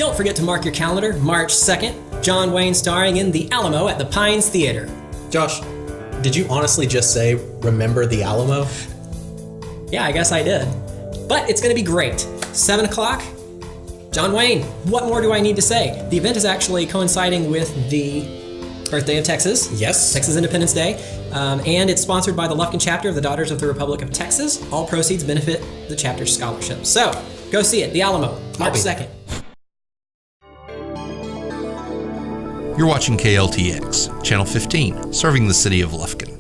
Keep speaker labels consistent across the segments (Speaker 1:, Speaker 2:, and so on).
Speaker 1: Don't forget to mark your calendar, March 2nd, John Wayne starring in The Alamo at the Pines Theater.
Speaker 2: Josh, did you honestly just say, remember the Alamo?
Speaker 1: Yeah, I guess I did. But it's going to be great. 7 o'clock, John Wayne. What more do I need to say? The event is actually coinciding with the birthday of Texas.
Speaker 2: Yes.
Speaker 1: Texas Independence Day. And it's sponsored by the Lufkin chapter of the Daughters of the Republic of Texas. All proceeds benefit the chapter's scholarship. So, go see it. The Alamo, March 2nd.
Speaker 3: You're watching KLTX, Channel 15, serving the city of Lufkin.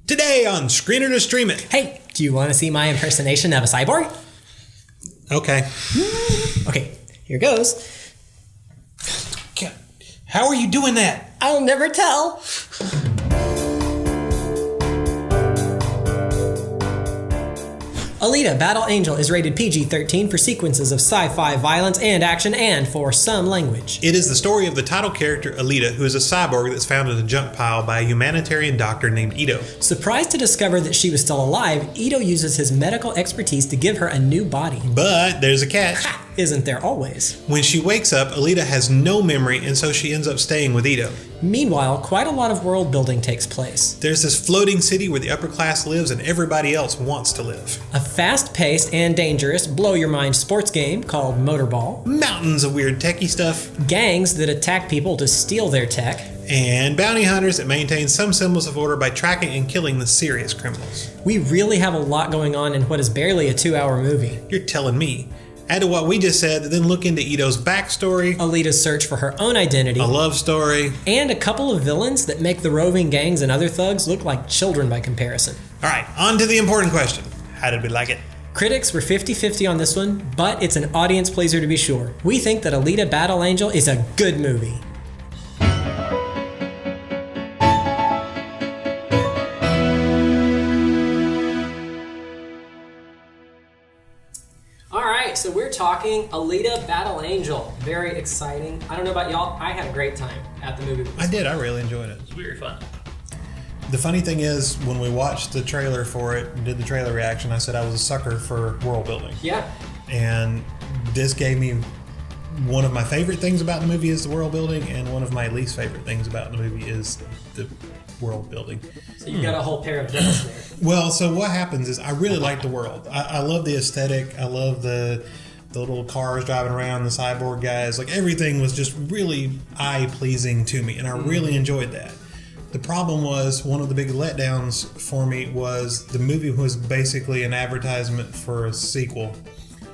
Speaker 4: Today on Screener to Stream It.
Speaker 1: Hey, do you want to see my impersonation of a cyborg?
Speaker 4: Okay.
Speaker 1: Okay, here goes.
Speaker 4: How are you doing that?
Speaker 1: I'll never tell. Alita, Battle Angel is rated PG-13 for sequences of sci-fi violence and action and for some language.
Speaker 4: It is the story of the title character, Alita, who is a cyborg that's found in a junk pile by a humanitarian doctor named Ito.
Speaker 1: Surprised to discover that she was still alive, Ito uses his medical expertise to give her a new body.
Speaker 4: But there's a catch.
Speaker 1: Ha! Isn't there always?
Speaker 4: When she wakes up, Alita has no memory, and so she ends up staying with Ito.
Speaker 1: Meanwhile, quite a lot of world building takes place.
Speaker 4: There's this floating city where the upper class lives and everybody else wants to live.
Speaker 1: A fast-paced and dangerous blow-your-mind sports game called Motorball.
Speaker 4: Mountains of weird techie stuff.
Speaker 1: Gangs that attack people to steal their tech.
Speaker 4: And bounty hunters that maintain some semblance of order by tracking and killing the serious criminals.
Speaker 1: We really have a lot going on in what is barely a 2-hour movie.
Speaker 4: You're telling me. Add to what we just said, then look into Ito's backstory,
Speaker 1: Alita's search for her own identity,
Speaker 4: a love story,
Speaker 1: and a couple of villains that make the roving gangs and other thugs look like children by comparison.
Speaker 4: Alright, on to the important question. How did we like it?
Speaker 1: Critics were 50-50 on this one, but it's an audience pleaser to be sure. We think that Alita Battle Angel is a good movie. So we're talking Alita Battle Angel. Very exciting. I don't know about y'all. I had a great time at the movie.
Speaker 4: I did. I really enjoyed it.
Speaker 5: It was very fun.
Speaker 4: The funny thing is, when we watched the trailer for it and did the trailer reaction, I said I was a sucker for world building.
Speaker 1: Yeah.
Speaker 4: And this gave me one of my favorite things about the movie is the world building, and one of my least favorite things about the movie is the world building.
Speaker 1: So you got a whole pair of dips there.
Speaker 4: Well, so what happens is I really like the world. I love the aesthetic. I love the little cars driving around, the cyborg guys. Like, everything was just really eye-pleasing to me, and I really enjoyed that. The problem was, one of the big letdowns for me was the movie was basically an advertisement for a sequel.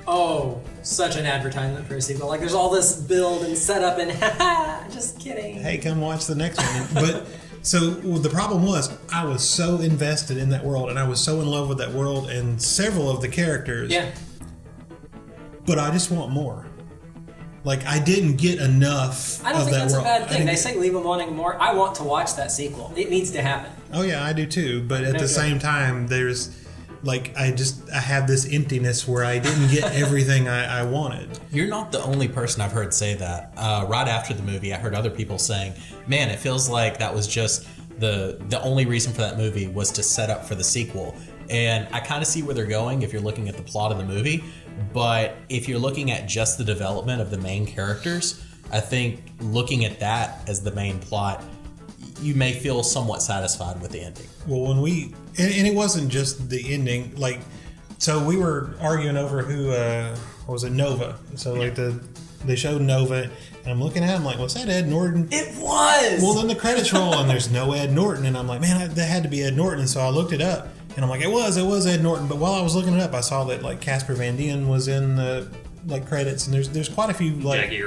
Speaker 1: Oh, such an advertisement for a sequel. Like, there's all this build and setup and haha, just kidding.
Speaker 4: Hey, come watch the next one. But so the problem was, I was so invested in that world, and I was so in love with that world and several of the characters.
Speaker 1: Yeah.
Speaker 4: But I just want more. Like, I didn't get enough of that world.
Speaker 1: I don't think that's a bad thing. They say leave them wanting more. I want to watch that sequel. It needs to happen.
Speaker 4: Oh yeah, I do too. But at the same time, there's like, I have this emptiness where I didn't get everything I wanted.
Speaker 2: You're not the only person I've heard say that. Right after the movie, I heard other people saying, man, it feels like that was just the only reason for that movie was to set up for the sequel. And I kind of see where they're going if you're looking at the plot of the movie. But if you're looking at just the development of the main characters, I think looking at that as the main plot, you may feel somewhat satisfied with the ending.
Speaker 4: Well, when and it wasn't just the ending, like, so we were arguing over who, what was it, Nova. So like they showed Nova, and I'm looking at him like, was that Ed Norton?
Speaker 1: It was!
Speaker 4: Well, then the credits roll and there's no Ed Norton, and I'm like, man, that had to be Ed Norton. And so I looked it up, and I'm like, it was Ed Norton. But while I was looking it up, I saw that like Casper Van Dien was in the like credits, and there's quite a few, like
Speaker 5: Jackie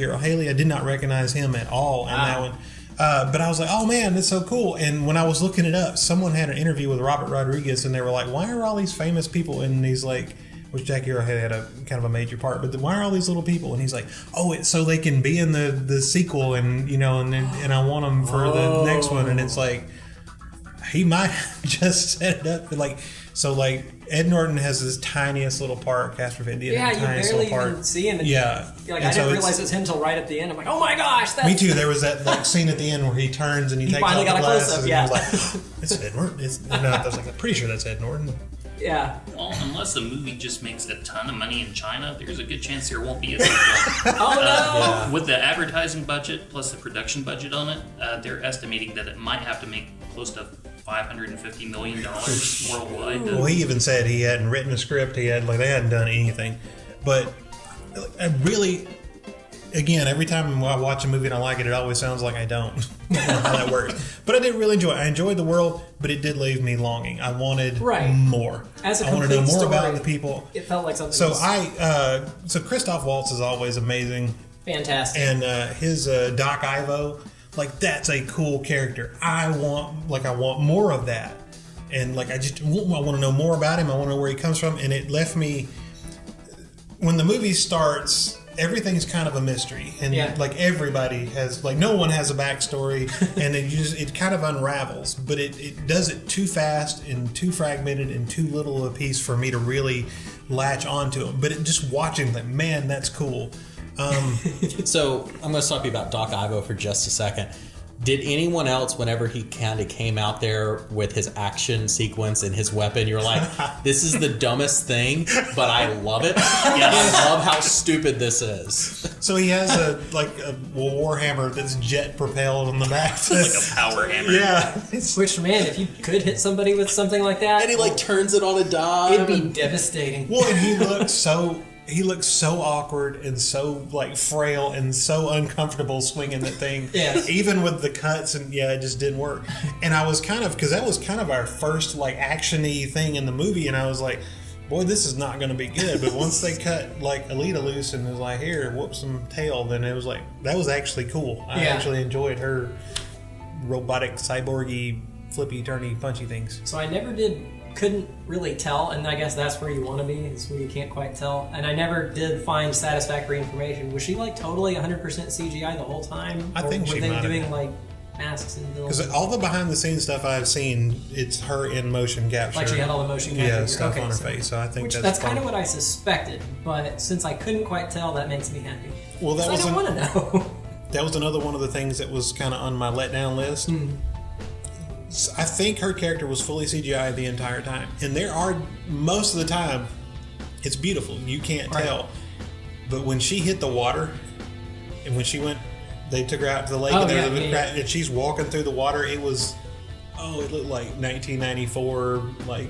Speaker 5: Earle
Speaker 4: Haley. I did not recognize him at all in that one. But I was like, oh man, that's so cool. And when I was looking it up, someone had an interview with Robert Rodriguez, and they were like, why are all these famous people in these, like, which Jackie Earle had a kind of a major part, but why are all these little people? And he's like, oh, it's so they can be in the sequel, and you know, and I want them for the next one. And it's like, he might have just set it up for, like, So like Ed Norton has this tiniest little part, Casper Van Dien,
Speaker 1: Yeah, you
Speaker 4: tiniest
Speaker 1: barely
Speaker 4: little part.
Speaker 1: even see him.
Speaker 4: Yeah,
Speaker 1: Like,
Speaker 4: and
Speaker 1: I
Speaker 4: so
Speaker 1: didn't
Speaker 4: it's-
Speaker 1: realize it was him until right at the end. I'm like, oh my gosh, that's...
Speaker 4: Me too. There was that like scene at the end where he turns and he takes
Speaker 1: finally
Speaker 4: off the
Speaker 1: got a
Speaker 4: glasses
Speaker 1: close-up,
Speaker 4: and
Speaker 1: yeah.
Speaker 4: he was like, "It's Ed Norton." I was like, I'm pretty sure that's Ed Norton.
Speaker 1: Yeah.
Speaker 5: Well, unless the movie just makes a ton of money in China, there's a good chance there won't be a sequel.
Speaker 1: Oh no!
Speaker 5: With the advertising budget plus the production budget on it, they're estimating that it might have to make close to $550 million worldwide.
Speaker 4: Well, he even said he hadn't written a script. They hadn't done anything. But I really, again, every time I watch a movie and I like it, it always sounds like I don't. I don't know how that works. But I did really enjoy it. I enjoyed the world, but it did leave me longing. I wanted more.
Speaker 1: As a
Speaker 4: I wanted to know
Speaker 1: complete
Speaker 4: more about
Speaker 1: story,
Speaker 4: the people.
Speaker 1: It felt like something.
Speaker 4: So
Speaker 1: was
Speaker 4: so Christoph Waltz is always amazing.
Speaker 1: fantastic.
Speaker 4: And his Doc Ivo, like that's a cool character. I want more of that, and like I want to know more about him. I want to know where he comes from, and it left me. When the movie starts, everything's kind of a mystery, and like everybody has, like no one has a backstory, and it kind of unravels, but it does it too fast and too fragmented and too little of a piece for me to really latch onto it. But just watching them, man, that's cool.
Speaker 2: So I'm going to stop you about Doc Ivo for just a second. Did anyone else, whenever he kind of came out there with his action sequence and his weapon, you're like, this is the dumbest thing, but I love it. I love how stupid this is.
Speaker 4: So he has a warhammer that's jet propelled on the back.
Speaker 5: Like a power hammer.
Speaker 4: Yeah.
Speaker 1: Which, man, if you could hit somebody with something like that,
Speaker 2: And he like turns it on a dime.
Speaker 1: it'd be devastating.
Speaker 4: Well, and he looks so awkward and so like frail and so uncomfortable swinging that thing.
Speaker 1: Yes.
Speaker 4: Even with the cuts, and it just didn't work. And I was because that was kind of our first like action-y thing in the movie, and I was like, boy, this is not going to be good. But once they cut like Alita loose and was like, here, whoop some tail, then it was like, that was actually cool. I actually enjoyed her robotic cyborgy flippy turny punchy things.
Speaker 1: So I couldn't really tell, and I guess that's where you want to be, is where you can't quite tell. And I never did find satisfactory information. Was she like totally 100% CGI the whole time?
Speaker 4: I think
Speaker 1: or
Speaker 4: she
Speaker 1: were they
Speaker 4: might have
Speaker 1: doing
Speaker 4: been.
Speaker 1: like masks and
Speaker 4: Because all the behind the scenes stuff I've seen, it's her in motion capture.
Speaker 1: like she had all the motion capture?
Speaker 4: Yeah, stuff on her face. So I think
Speaker 1: that's kind of what I suspected. But since I couldn't quite tell, that makes me happy.
Speaker 4: Well, that
Speaker 1: 'Cause
Speaker 4: was
Speaker 1: I don't want to know.
Speaker 4: That was another one of the things that was kind of on my letdown list. I think her character was fully CGI the entire time. And there are, most of the time, it's beautiful. You can't tell. But when she hit the water, and when she went, they took her out to the lake, and she's walking through the water, it was, it looked like 1994, like,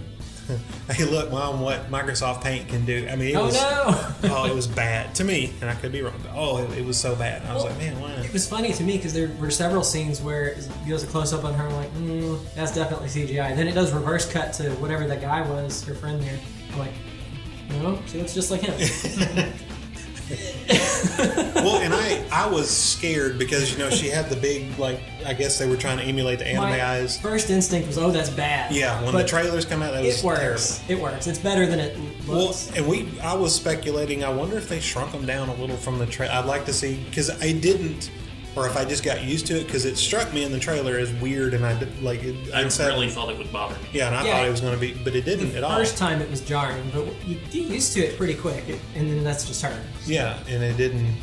Speaker 4: hey, look, Mom, what Microsoft Paint can do. I mean, it it was bad to me, and I could be wrong, but it was so bad. I was like, man, why?
Speaker 1: It was funny to me because there were several scenes where it goes a close up on her. I'm like, that's definitely CGI. Then it does reverse cut to whatever that guy was, her friend there. I'm like, no, she looks just like him.
Speaker 4: Well, and I was scared because she had the big, like, I guess they were trying to emulate the anime eyes.
Speaker 1: First instinct was, that's bad.
Speaker 4: Yeah, when the trailers come out, that was terrible.
Speaker 1: It works. It's better than it looks.
Speaker 4: Well, and I was speculating. I wonder if they shrunk them down a little from the trailer. I'd like to see, because I didn't, or if I just got used to it, because it struck me in the trailer as weird, and I
Speaker 5: really thought it would bother me.
Speaker 4: Yeah, and I thought it was going to be, but it didn't at all.
Speaker 1: First time it was jarring, but you get used to it pretty quick, and then that's just her.
Speaker 4: Yeah, and it didn't.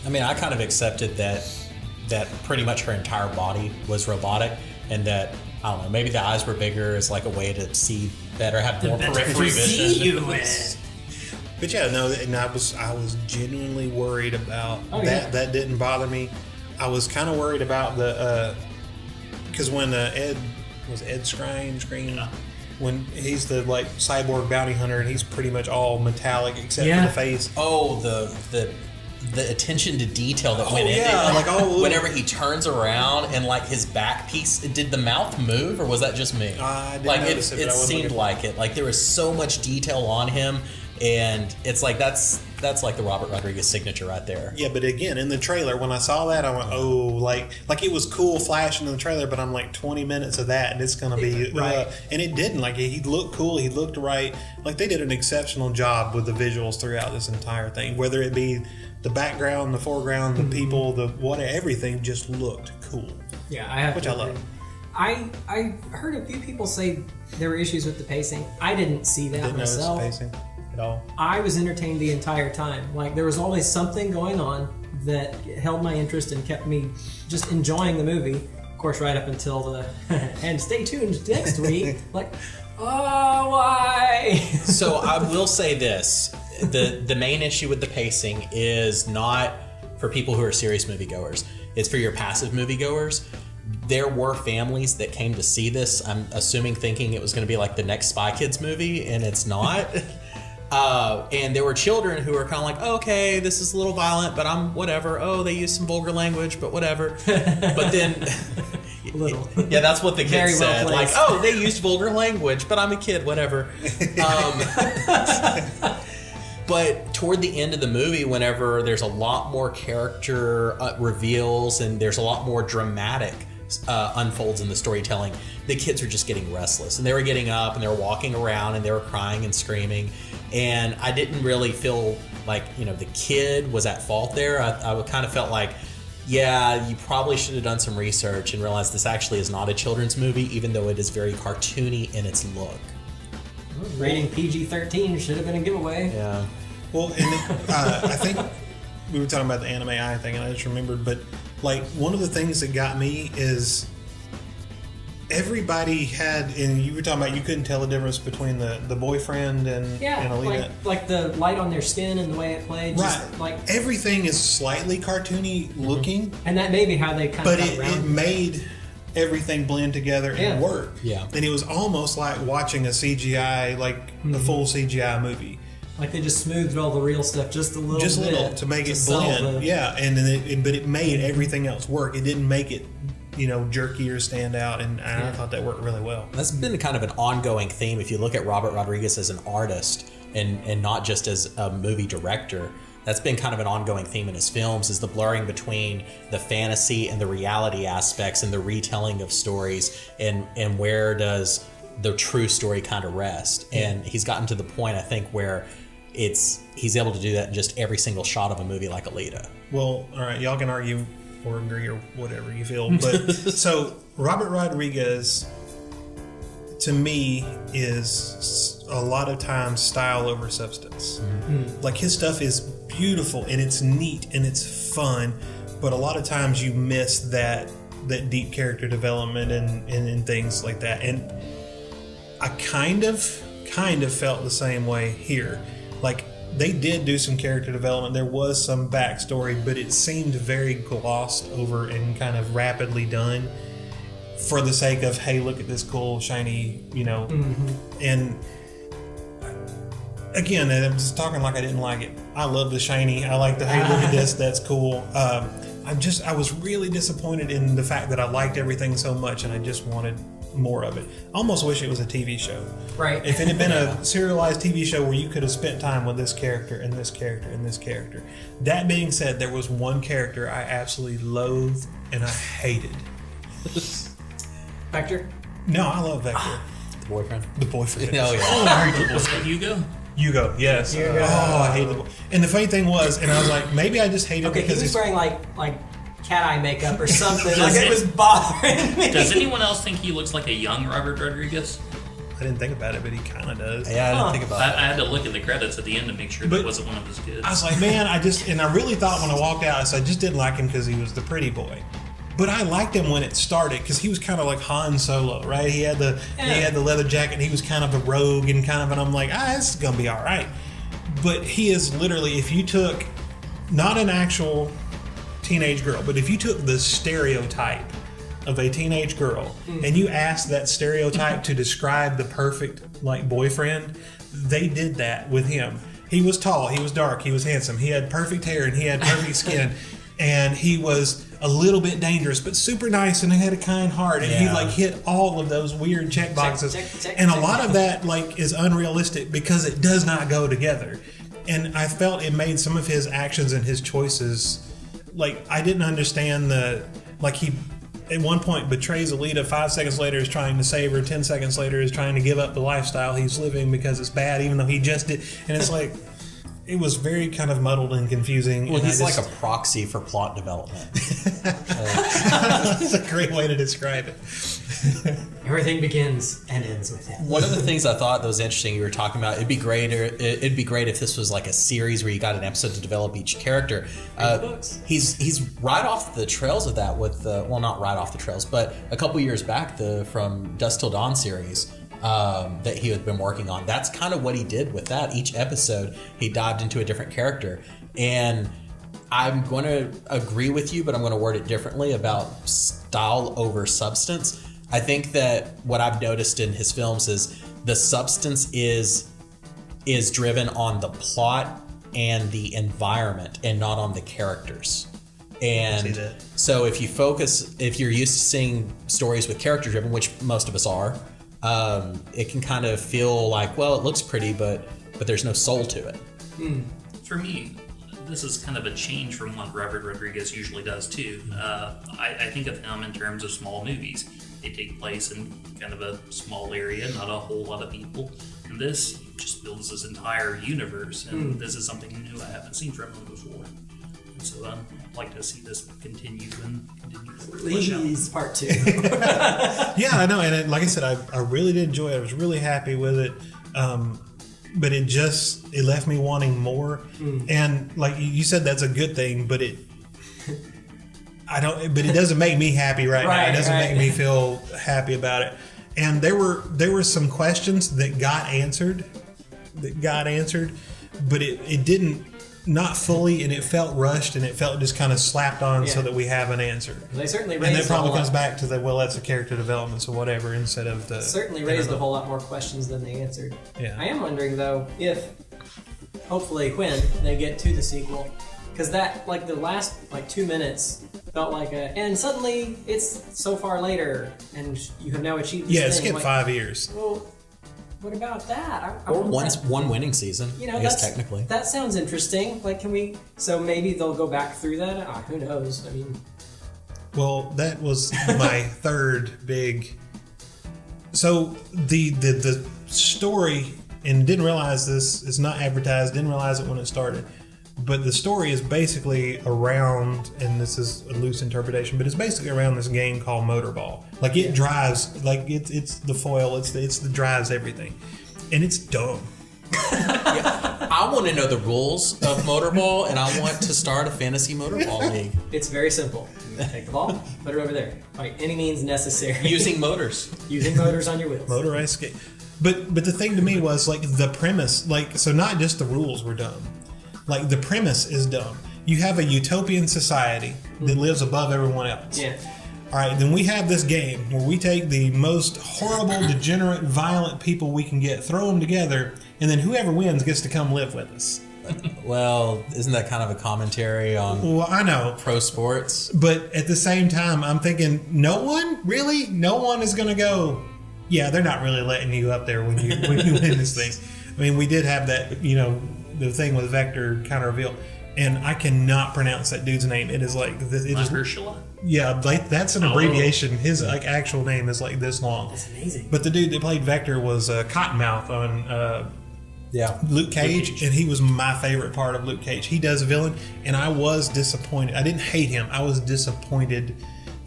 Speaker 2: I mean, I kind of accepted that pretty much her entire body was robotic, and that, I don't know, maybe the eyes were bigger as like a way to see better, have more periphery vision.
Speaker 4: But yeah, no, and I was genuinely worried about that. That didn't bother me. I was kind of worried about because when Ed Skrein, when he's the like cyborg bounty hunter, and he's pretty much all metallic except for the face.
Speaker 2: Oh, the attention to detail that went into it. Whenever he turns around and like his back piece, did the mouth move or was that just me?
Speaker 4: I didn't
Speaker 2: like
Speaker 4: notice
Speaker 2: it seemed like it. Like there was so much detail on him, and it's like that's like the Robert Rodriguez signature right there.
Speaker 4: Yeah, but again, in the trailer, when I saw that, I went, like it was cool flashing in the trailer, but I'm like 20 minutes of that, and it's gonna be
Speaker 1: right.
Speaker 4: And it didn't. Like he looked cool, he looked right. Like they did an exceptional job with the visuals throughout this entire thing, whether it be the background, the foreground, the people, the whatever, everything just looked cool.
Speaker 1: Yeah, I have
Speaker 4: which
Speaker 1: to
Speaker 4: I love.
Speaker 1: agree. I heard a few people say there were issues with the pacing. I didn't see that
Speaker 4: Didn't notice the
Speaker 1: myself.
Speaker 4: pacing at all.
Speaker 1: I was entertained the entire time. Like, there was always something going on that held my interest and kept me just enjoying the movie. Of course, right up until the and stay tuned next week. Like, oh, why?
Speaker 2: So I will say this: the main issue with the pacing is not for people who are serious moviegoers. It's for your passive moviegoers. There were families that came to see this, I'm assuming thinking it was going to be like the next Spy Kids movie, and it's not. And there were children who were kind of like, oh, okay, this is a little violent, but I'm whatever. Oh, they use some vulgar language, but whatever. But then,
Speaker 1: Little.
Speaker 2: yeah, that's what the kids
Speaker 1: Very well
Speaker 2: said. Like,
Speaker 1: placed.
Speaker 2: oh, they used vulgar language, but I'm a kid, whatever. But toward the end of the movie, whenever there's a lot more character reveals and there's a lot more dramatic unfolds in the storytelling, the kids were just getting restless. And they were getting up and they were walking around and they were crying and screaming. And I didn't really feel like, you know, the kid was at fault there. I kind of felt like, yeah, you probably should have done some research and realized this actually is not a children's movie, even though it is very cartoony in its look.
Speaker 1: Rating PG-13 should have been a giveaway.
Speaker 2: Yeah.
Speaker 4: Well, and I think we were talking about the anime eye thing, and I just remembered, but like one of the things that got me is everybody had, and you were talking about you couldn't tell the difference between the boyfriend and Alita.
Speaker 1: like the light on their skin and the way it played. Just
Speaker 4: Right.
Speaker 1: like,
Speaker 4: Everything is slightly cartoony looking,
Speaker 1: and that may be how they kind
Speaker 4: but
Speaker 1: of got
Speaker 4: it
Speaker 1: around.
Speaker 4: made everything blend together
Speaker 1: Yeah.
Speaker 4: and work.
Speaker 2: Yeah.
Speaker 4: And it was almost like watching a CGI, like a full CGI movie.
Speaker 1: Like they just smoothed all the real stuff just a little
Speaker 4: Just a
Speaker 1: bit.
Speaker 4: little to make it
Speaker 1: sell
Speaker 4: blend.
Speaker 1: the-
Speaker 4: Yeah, and then but it made everything else work. It didn't make it, jerky or stand out, and I thought that worked really well.
Speaker 2: That's been kind of an ongoing theme. If you look at Robert Rodriguez as an artist and not just as a movie director, that's been kind of an ongoing theme in his films, is the blurring between the fantasy and the reality aspects and the retelling of stories, and where does the true story kind of rest. And he's gotten to the point, I think, where he's able to do that in just every single shot of a movie like Alita.
Speaker 4: Well, all right, y'all can argue or agree or whatever you feel, but so Robert Rodriguez, to me, is a lot of times style over substance. Like his stuff is beautiful and it's neat and it's fun, but a lot of times you miss that deep character development and things like that. And I kind of felt the same way here. Like they did do some character development. There was some backstory, but it seemed very glossed over and kind of rapidly done for the sake of, hey, look at this cool, shiny, And again, I'm just talking like I didn't like it. I love the shiny. I like the, hey, look at this, that's cool. I was really disappointed in the fact that I liked everything so much and I just wanted more of it. I almost wish it was a TV show.
Speaker 1: Right.
Speaker 4: If it had been a serialized TV show where you could have spent time with this character and this character and this character. That being said, there was one character I absolutely loathed and I hated.
Speaker 1: Vector?
Speaker 4: No, I love Vector.
Speaker 2: The boyfriend.
Speaker 4: The boyfriend.
Speaker 2: Oh, yeah.
Speaker 5: Was that Hugo?
Speaker 4: Hugo, yes.
Speaker 1: Hugo.
Speaker 4: Oh, I hate the boy. And the funny thing was, and I was like, maybe I just hate it
Speaker 1: Okay, he
Speaker 4: because
Speaker 1: was
Speaker 4: he's
Speaker 1: wearing like cat eye makeup or something. Like it was bothering me.
Speaker 5: Does anyone else think he looks like a young Robert Rodriguez?
Speaker 4: I didn't think about it, but he kind of does.
Speaker 2: Yeah, I didn't think about
Speaker 5: I
Speaker 2: that.
Speaker 5: had to look at the credits at the end to make sure
Speaker 4: But-
Speaker 5: that wasn't one of his kids.
Speaker 4: I was like, man, I really thought when I walked out, I just didn't like him because he was the pretty boy. But I liked him when it started because he was kind of like Han Solo, right? He had the leather jacket and he was kind of a rogue and I'm like, this is gonna be all right. But he is literally, if you took not an actual teenage girl, but if you took the stereotype of a teenage girl and you asked that stereotype to describe the perfect like boyfriend, they did that with him. He was tall, he was dark, he was handsome, he had perfect hair and he had perfect skin, and he was a little bit dangerous but super nice and he had a kind heart, and he
Speaker 2: Yeah.
Speaker 4: like hit all of those weird check boxes.
Speaker 1: check,
Speaker 4: And a
Speaker 1: check.
Speaker 4: lot of that like is unrealistic because it does not go together. And I felt it made some of his actions and his choices, like I didn't understand he at one point betrays Alita, 5 seconds later is trying to save her, 10 seconds later is trying to give up the lifestyle he's living because it's bad, even though he just did. And it's like, it was very kind of muddled and confusing.
Speaker 2: Well,
Speaker 4: and
Speaker 2: he's
Speaker 4: I
Speaker 2: like
Speaker 4: just,
Speaker 2: a proxy for plot development.
Speaker 4: That's a great way to describe it.
Speaker 1: Everything begins and ends with him.
Speaker 2: One of the things I thought that was interesting, you were talking about, it'd be great if this was like a series where you got an episode to develop each character.
Speaker 1: Books.
Speaker 2: He's right off the trails of that with well, not right off the trails, but a couple years back, from Dusk Till Dawn series that he had been working on. That's kind of what he did with that. Each episode, he dived into a different character. And I'm going to agree with you, but I'm going to word it differently about style over substance. I think that what I've noticed in his films is the substance is driven on the plot and the environment and not on the characters. And so if you're used to seeing stories with character driven, which most of us are, it can kind of feel like, well, it looks pretty, but there's no soul to it.
Speaker 5: For me, this is kind of a change from what Robert Rodriguez usually does too. I think of him in terms of small movies. They take place in kind of a small area, not a whole lot of people. And this just builds this entire universe, and this is something new I haven't seen from him before. And so I'd like to see this continue and continue to flesh out.
Speaker 1: Please, part 2.
Speaker 4: Yeah, I know, and like I said, I really did enjoy it. I was really happy with it. But it left me wanting more. And like you said, that's a good thing, but it doesn't make me happy right now. It doesn't make me feel happy about it. And there were some questions that got answered, but it didn't, not fully, and it felt rushed, and it felt just kind of slapped on so that we have an answer.
Speaker 1: They certainly raised
Speaker 4: and that probably comes back to that's a character development, so whatever, instead of the...
Speaker 1: Certainly raised a whole lot more questions than they answered.
Speaker 4: Yeah.
Speaker 1: I am wondering, though, if, hopefully, when they get to the sequel, because that, like, the last, 2 minutes felt like and suddenly it's so far later, and you have now achieved this thing.
Speaker 4: Yeah, it skipped 5 years.
Speaker 1: Well, what about that?
Speaker 2: Or one winning season, I guess technically.
Speaker 1: That sounds interesting. Like, so maybe they'll go back through that? Who knows? I mean...
Speaker 4: Well, that was my third big... So, the story, and didn't realize this, it's not advertised, didn't realize it when it started, but the story is basically around, and this is a loose interpretation, but it's basically around this game called Motorball. Like, it drives, like, it's the foil, it's the drives everything. And it's dumb.
Speaker 2: I want to know the rules of Motorball, and I want to start a fantasy Motorball league.
Speaker 1: It's very simple. Take the ball, put it over there. By any means necessary.
Speaker 2: Using motors.
Speaker 1: Using motors on your wheels.
Speaker 4: Motorized skate. But the thing to me was, like, the premise, like, so not just the rules were dumb. Like, the premise is dumb. You have a utopian society that lives above everyone else.
Speaker 1: Yeah.
Speaker 4: All right, then we have this game where we take the most horrible, degenerate, violent people we can get, throw them together, and then whoever wins gets to come live with us.
Speaker 2: Well, isn't that kind of a commentary on
Speaker 4: I know
Speaker 2: pro sports?
Speaker 4: But at the same time, I'm thinking, no one is going to go, yeah, they're not really letting you up there when you win this thing. I mean, we did have that, the thing with Vector kind of reveal, and I cannot pronounce that dude's name. It is like this.
Speaker 5: Mahershala?
Speaker 4: Yeah, like that's an abbreviation. His actual name is like this long.
Speaker 1: That's amazing.
Speaker 4: But the dude that played Vector was Cottonmouth on Luke Cage, and he was my favorite part of Luke Cage. He does a villain, and I was disappointed. I didn't hate him. I was disappointed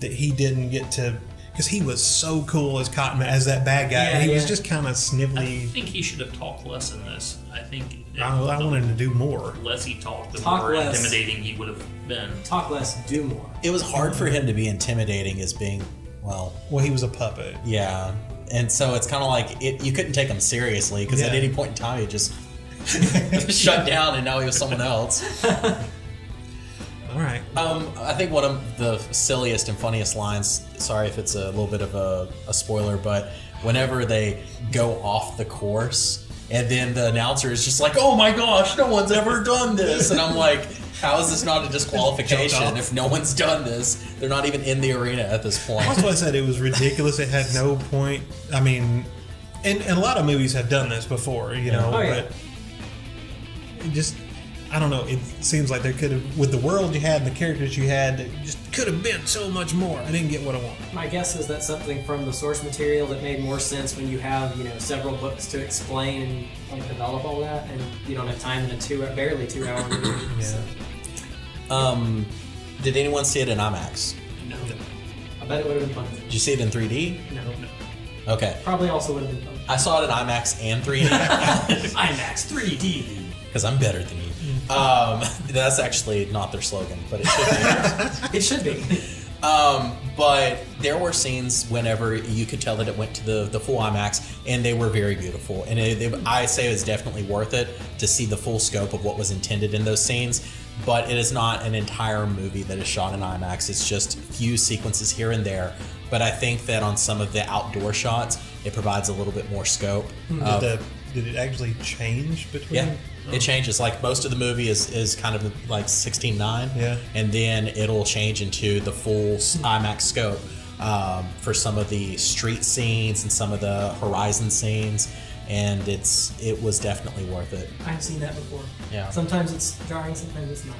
Speaker 4: that he didn't get to, because he was so cool as Cottonmouth, as that bad guy. And he was just kind of snivelly.
Speaker 5: I think he should have talked less in this. I think
Speaker 4: I wanted him to do more.
Speaker 5: The less he talked, the more intimidating he would have been.
Speaker 1: Talk less, do more.
Speaker 2: It was hard for him to be intimidating as being, well,
Speaker 4: he was a puppet.
Speaker 2: Yeah. And so it's kind of like, you couldn't take him seriously, because at any point in time, he just shut down, and now he was someone else.
Speaker 4: All right.
Speaker 2: I think one of the silliest and funniest lines, sorry if it's a little bit of a spoiler, but whenever they go off the course, and then the announcer is just like, oh my gosh, no one's ever done this. And I'm like, how is this not a disqualification if no one's done this? They're not even in the arena at this point.
Speaker 4: That's why I said it was ridiculous. It had no point. I mean, and a lot of movies have done this before, but it just, I don't know. It seems like there could have, with the world you had and the characters you had, it just could have been so much more. I didn't get what I wanted.
Speaker 1: My guess is that's something from the source material that made more sense when you have, several books to explain and develop all that, and you don't have time in a barely 2 hour movie.
Speaker 4: Yeah.
Speaker 1: So.
Speaker 2: Did anyone see it in IMAX?
Speaker 5: No.
Speaker 1: but it would have been fun.
Speaker 2: Did you see it in 3D?
Speaker 1: No.
Speaker 2: Okay.
Speaker 1: Probably also would have been fun.
Speaker 2: I saw it in IMAX and 3D
Speaker 1: IMAX 3D.
Speaker 2: because I'm better than you. That's actually not their slogan, but it should be.
Speaker 1: It should be.
Speaker 2: But there were scenes whenever you could tell that it went to the full IMAX, and they were very beautiful. And I say it's definitely worth it to see the full scope of what was intended in those scenes. But it is not an entire movie that is shot in IMAX. It's just few sequences here and there. But I think that on some of the outdoor shots, it provides a little bit more scope.
Speaker 4: Did it actually change between?
Speaker 2: Yeah, it changes. Like most of the movie is kind of like 16:9.
Speaker 4: Yeah.
Speaker 2: And then it'll change into the full IMAX scope for some of the street scenes and some of the horizon scenes. And it was definitely worth it.
Speaker 1: I've seen that before.
Speaker 2: Yeah.
Speaker 1: Sometimes it's jarring, sometimes it's not.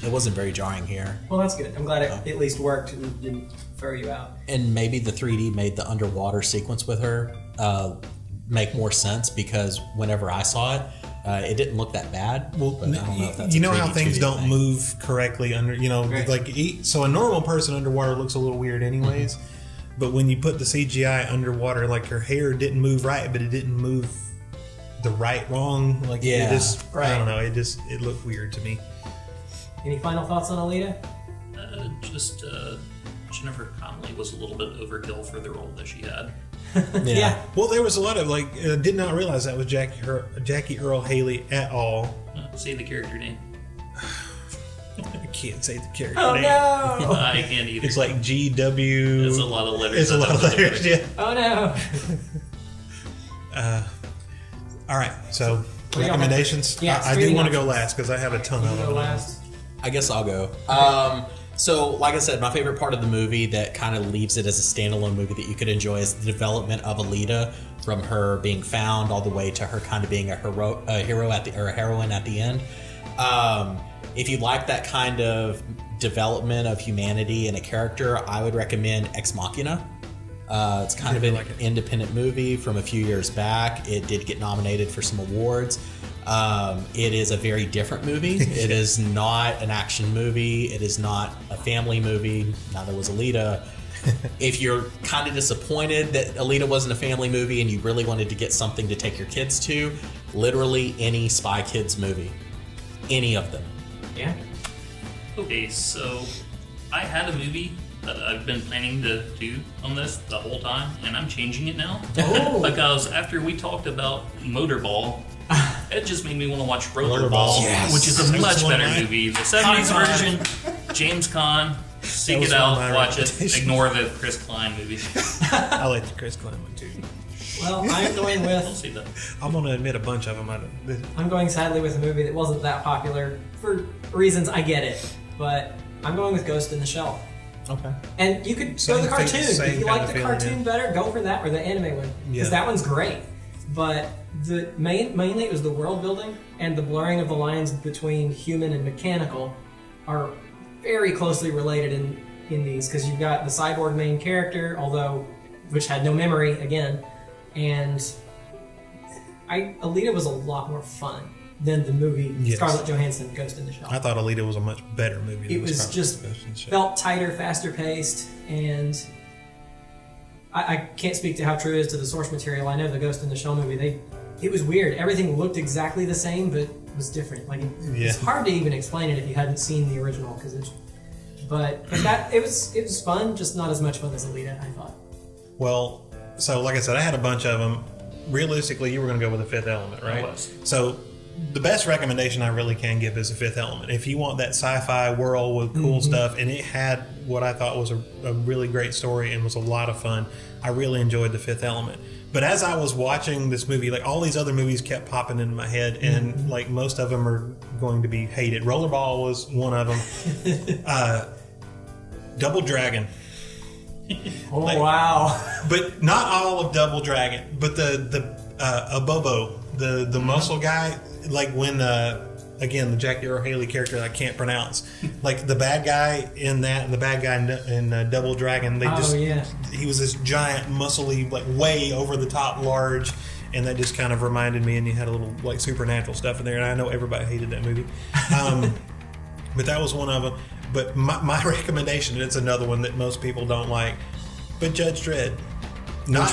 Speaker 2: It wasn't very jarring here.
Speaker 1: Well, that's good. I'm glad it at least worked and didn't throw you out.
Speaker 2: And maybe the 3D made the underwater sequence with her make more sense, because whenever I saw it, it didn't look that bad.
Speaker 4: Well,
Speaker 2: but I don't know if that's
Speaker 4: you
Speaker 2: a
Speaker 4: know how
Speaker 2: 3D,
Speaker 4: things
Speaker 2: 2D
Speaker 4: don't
Speaker 2: thing.
Speaker 4: move correctly under,
Speaker 1: Right.
Speaker 4: like so a normal person underwater looks a little weird anyways.
Speaker 2: Mm-hmm.
Speaker 4: But when you put the CGI underwater, like her hair didn't move right, but it didn't move the wrong. Like
Speaker 2: Yeah.
Speaker 4: it just,
Speaker 1: Right.
Speaker 4: I don't know. It looked weird to me.
Speaker 1: Any final thoughts on Alita?
Speaker 5: Jennifer Connelly was a little bit overkill for the role that she had.
Speaker 2: Yeah.
Speaker 4: Well, there was a lot of did not realize that was Jackie Earle Haley at all.
Speaker 5: Say the character name.
Speaker 4: I can't say the character
Speaker 1: Oh
Speaker 4: name.
Speaker 1: no!
Speaker 5: I can't either.
Speaker 4: It's like GW.
Speaker 5: It's a lot of letters.
Speaker 4: It's a lot of letters. Yeah.
Speaker 1: Oh no!
Speaker 4: All right. So
Speaker 1: do y'all
Speaker 4: recommendations.
Speaker 1: have? Yeah,
Speaker 4: I do
Speaker 1: screening
Speaker 4: want to go
Speaker 1: options.
Speaker 4: last because I have a ton
Speaker 1: You
Speaker 4: of
Speaker 1: go
Speaker 4: them.
Speaker 1: last.
Speaker 2: I guess I'll go. So, like I said, my favorite part of the movie that kind of leaves it as a standalone movie that you could enjoy is the development of Alita, from her being found all the way to her kind of being a heroine at the end. If you like that kind of development of humanity and a character, I would recommend Ex Machina. It's kind of an independent movie from a few years back. It did get nominated for some awards. It is a very different movie. It is not an action movie. It is not a family movie. Neither was Alita. If you're kind of disappointed that Alita wasn't a family movie and you really wanted to get something to take your kids to, literally any Spy Kids movie. Any of them.
Speaker 1: Yeah.
Speaker 5: Okay, so I had a movie that I've been planning to do on this the whole time, and I'm changing it now.
Speaker 1: Oh.
Speaker 5: Because after we talked about Motorball, it just made me want to watch
Speaker 4: Rollerball.
Speaker 5: Rollerball,
Speaker 4: Yes.
Speaker 5: which is a
Speaker 4: That was
Speaker 5: much
Speaker 4: one of
Speaker 5: better
Speaker 4: mine.
Speaker 5: movie. The 70s version, James Caan, seek
Speaker 4: was
Speaker 5: it
Speaker 4: one of
Speaker 5: out,
Speaker 4: my
Speaker 5: watch it,
Speaker 4: recommendations.
Speaker 5: ignore the Chris Klein movie.
Speaker 4: I like the Chris Klein one too.
Speaker 1: Well, I'm going
Speaker 5: I'll
Speaker 1: with.
Speaker 5: see that.
Speaker 4: I'm gonna admit a bunch of them.
Speaker 1: I'm going sadly with a movie that wasn't that popular for reasons I get it, but I'm going with Ghost in the Shell.
Speaker 2: Okay.
Speaker 1: And you could
Speaker 4: Same
Speaker 1: go the
Speaker 4: thing-
Speaker 1: cartoon.
Speaker 4: same
Speaker 1: If you
Speaker 4: kind
Speaker 1: like
Speaker 4: of
Speaker 1: the
Speaker 4: feeling,
Speaker 1: cartoon
Speaker 4: yeah.
Speaker 1: better, go for that or the anime one because
Speaker 4: Yeah.
Speaker 1: that one's great. But mainly it was the world building and the blurring of the lines between human and mechanical are very closely related in these because you've got the cyborg main character, which had no memory again, and Alita was a lot more fun than the movie
Speaker 4: Yes.
Speaker 1: Scarlett Johansson Ghost in the Shell.
Speaker 4: I thought Alita was a much better movie. Than
Speaker 1: It was
Speaker 4: Scarlet
Speaker 1: just
Speaker 4: Ghost in the Shell.
Speaker 1: felt tighter, faster paced, and I can't speak to how true it is to the source material. I know the Ghost in the Shell movie, it was weird. Everything looked exactly the same, but was different. Like it's
Speaker 4: Yeah.
Speaker 1: hard to even explain it if you hadn't seen the original. It was fun, just not as much fun as Alita, I thought.
Speaker 4: Well, so like I said, I had a bunch of them. Realistically, you were going to go with The Fifth Element, right?
Speaker 5: I was.
Speaker 4: So the best recommendation I really can give is The Fifth Element. If you want that sci-fi world with cool stuff, and it had what I thought was a really great story and was a lot of fun, I really enjoyed The Fifth Element. But as I was watching this movie, like all these other movies kept popping into my head, and like most of them are going to be hated. Rollerball was one of them. Double Dragon.
Speaker 1: Oh
Speaker 4: Like-
Speaker 1: wow!
Speaker 4: But not all of Double Dragon, but the Abobo, the muscle guy, like when again the Jackie Earle Haley character that I can't pronounce, like the bad guy in that and the bad guy in Double Dragon, he was this giant, muscly, like way over the top, large, and that just kind of reminded me. And you had a little like supernatural stuff in there, and I know everybody hated that movie, but that was one of them. But my recommendation, and it's another one that most people don't like, but Judge Dredd. Not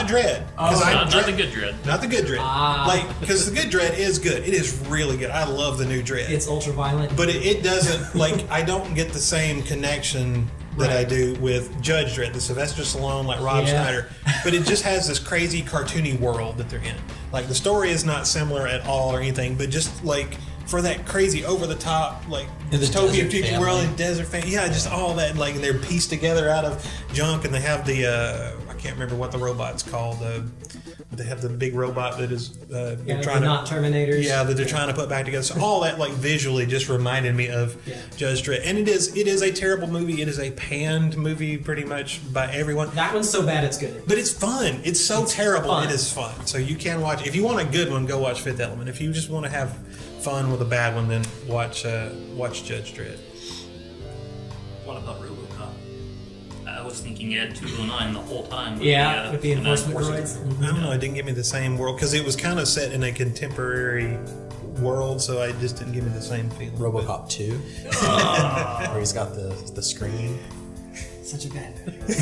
Speaker 4: Dredd.
Speaker 5: Not the good Dredd.
Speaker 4: Not the good Dredd. Because the good Dredd is good. It is really good. I love the new Dredd.
Speaker 1: It's ultra violent.
Speaker 4: But it doesn't, I don't get the same connection that I do with Judge Dredd, the Sylvester Stallone, Rob Schneider. But it just has this crazy cartoony world that they're in. The story is not similar at all or anything, but just for that crazy over the top dystopian future world and desert family, just all that, and they're pieced together out of junk, and they have the I can't remember what the robot's called. They have the big robot that is they're trying
Speaker 1: not Terminators.
Speaker 4: Yeah, that they're trying to put back together. So all that visually just reminded me of Judge Dredd, and it is a terrible movie. It is a panned movie pretty much by everyone.
Speaker 1: That one's so bad it's good.
Speaker 4: But it's fun. It's so terrible.
Speaker 1: Fun.
Speaker 4: It is fun. So you can watch. If you want a good one, go watch Fifth Element. If you just want to have fun with a bad one, then watch Judge Dredd.
Speaker 5: What about RoboCop? I was thinking Ed 209 the whole time.
Speaker 1: With the enforcement droids.
Speaker 4: I don't know. It didn't give me the same world because it was kind of set in a contemporary world, so it just didn't give me the same feeling.
Speaker 2: RoboCop 2, where he's got the screen.
Speaker 1: Such a bad movie.